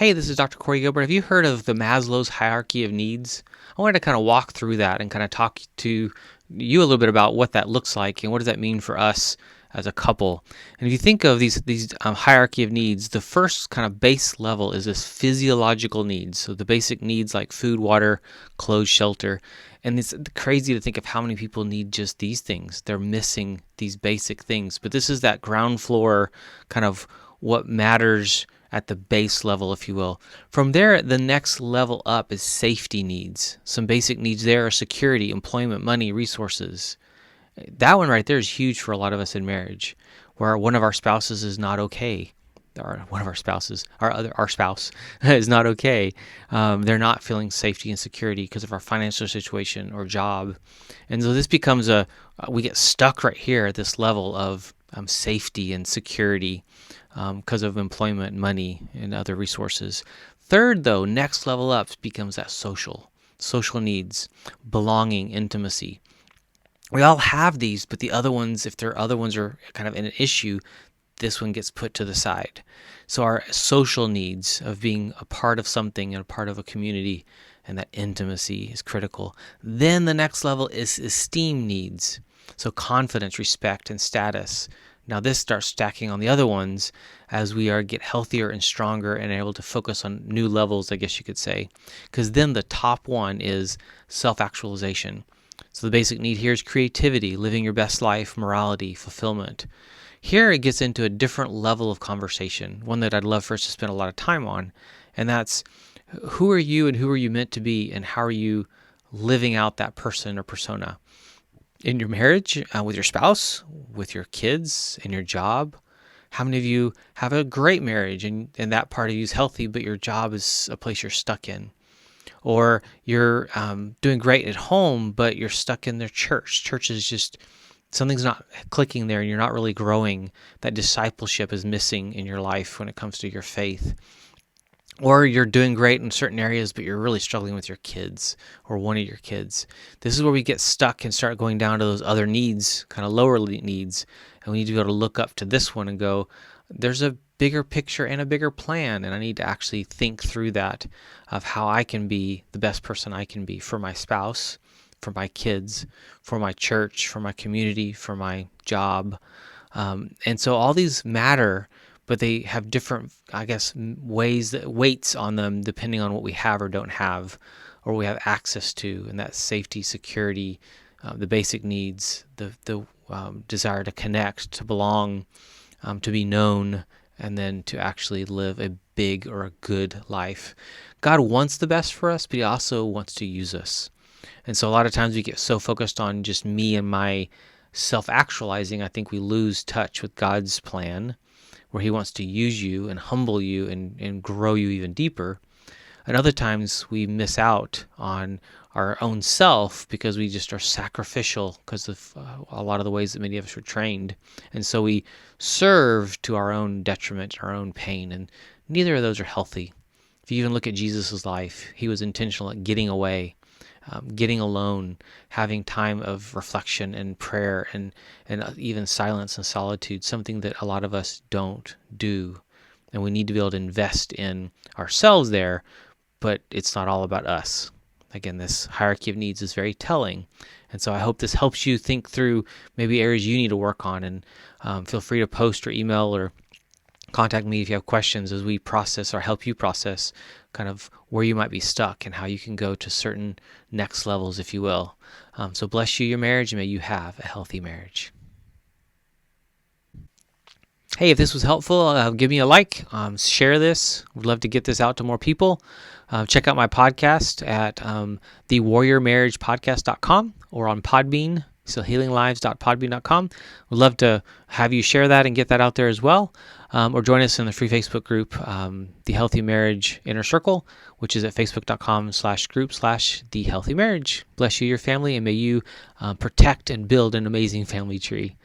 Hey, this is Dr. Corey Gilbert. Have you heard of the Maslow's hierarchy of needs? I wanted to kind of walk through that and kind of talk to you a little bit about what that looks like and what does that mean for us as a couple. And if you think of these hierarchy of needs, the first kind of base level is this physiological needs. So the basic needs like food, water, clothes, shelter. And it's crazy to think of how many people need just these things. They're missing these basic things. But this is that ground floor kind of what matters at the base level, if you will. From there, the next level up is safety needs. Some basic needs there are security, employment, money, resources. That one right there is huge for a lot of us in marriage, where one of our spouses is not okay. Or one of our spouses, our spouse is not okay. They're not feeling safety and security because of our financial situation or job. And so this becomes we get stuck right here at this level of safety and security because of employment, money, and other resources. Third, though, next level up becomes that social needs, belonging, intimacy. We all have these, but the other ones, if there are other ones are kind of an issue, this one gets put to the side. So our social needs of being a part of something and a part of a community and that intimacy is critical. Then the next level is esteem needs. So confidence, respect, and status. Now this starts stacking on the other ones as we get healthier and stronger and able to focus on new levels, I guess you could say. Because then the top one is self-actualization. So the basic need here is creativity, living your best life, morality, fulfillment. Here it gets into a different level of conversation, one that I'd love for us to spend a lot of time on, and that's who are you and who are you meant to be and how are you living out that person or persona in your marriage, with your spouse, with your kids, in your job. How many of you have a great marriage and that part of you is healthy, but your job is a place you're stuck in? Or you're doing great at home, but you're stuck in their church. Church is just, something's not clicking there and you're not really growing. That discipleship is missing in your life when it comes to your faith. Or you're doing great in certain areas, but you're really struggling with your kids or one of your kids. This is where we get stuck and start going down to those other needs, kind of lower needs. And we need to be able to look up to this one and go, there's a bigger picture and a bigger plan. And I need to actually think through that of how I can be the best person I can be for my spouse, for my kids, for my church, for my community, for my job. And so all these matter, but they have different, I guess, weights on them depending on what we have or don't have, or we have access to, and that safety, security, the basic needs, the desire to connect, to belong, to be known, and then to actually live a big or a good life. God wants the best for us, but He also wants to use us. And so a lot of times we get so focused on just me and my self-actualizing, I think we lose touch with God's plan, where He wants to use you and humble you and grow you even deeper. And other times we miss out on our own self because we just are sacrificial because of a lot of the ways that many of us were trained. And so we serve to our own detriment, our own pain, and neither of those are healthy. If you even look at Jesus' life, He was intentional at getting away, getting alone, having time of reflection and prayer and even silence and solitude, something that a lot of us don't do. And we need to be able to invest in ourselves there, but it's not all about us. Again, this hierarchy of needs is very telling. And so I hope this helps you think through maybe areas you need to work on. And feel free to post or email or contact me if you have questions as we process or help you process kind of where you might be stuck and how you can go to certain next levels, if you will. So bless you, your marriage, and may you have a healthy marriage. Hey, if this was helpful, give me a like, share this. We'd love to get this out to more people. Check out my podcast at thewarriormarriagepodcast.com or on Podbean, so healinglives.podbean.com. We'd love to have you share that and get that out there as well. Or join us in the free Facebook group, The Healthy Marriage Inner Circle, which is at facebook.com/group/The Healthy Marriage. Bless you, your family, and may you protect and build an amazing family tree.